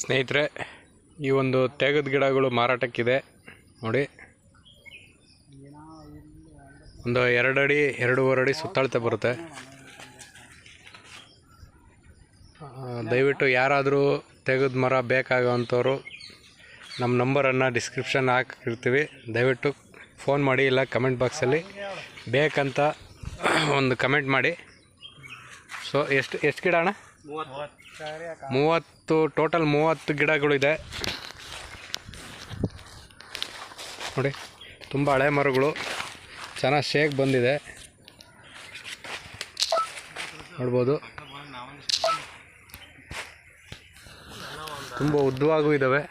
ಸ್ನೇಹಿತರೆ, ಈ ಒಂದು ತೇಗದ ಗಿಡಗಳು ಮಾರಾಟಕ್ಕಿದೆ ನೋಡಿ. ಒಂದು 2 ಅಡಿ 2.5 ಅಡಿ ಸುತ್ತಳತೆ ಬರುತ್ತೆ. ದಯವಿಟ್ಟು ಯಾರಾದರೂ ತೇಗದ ಮರ ಬೇಕಾಗೋವಂಥವ್ರು ನಮ್ಮ ನಂಬರನ್ನು ಡಿಸ್ಕ್ರಿಪ್ಷನ್ ಹಾಕಿರ್ತೀವಿ. ದಯವಿಟ್ಟು ಫೋನ್ ಮಾಡಿ, ಇಲ್ಲ ಕಮೆಂಟ್ ಬಾಕ್ಸಲ್ಲಿ ಬೇಕಂತ ಒಂದು ಕಮೆಂಟ್ ಮಾಡಿ. ಸೊ ಎಷ್ಟು ಗಿಡ ಅಣ್ಣ? 30, ಟೋಟಲ್ 30 ಗಿಡಗಳಿದೆ ನೋಡಿ. ತುಂಬ ಹಳೆ ಮರಗಳು, ಚೆನ್ನಾಗಿ ಶೇಕ್ ಬಂದಿದೆ ನೋಡ್ಬೋದು. ತುಂಬ ಉದ್ದವಾಗೂ ಇದ್ದಾವೆ.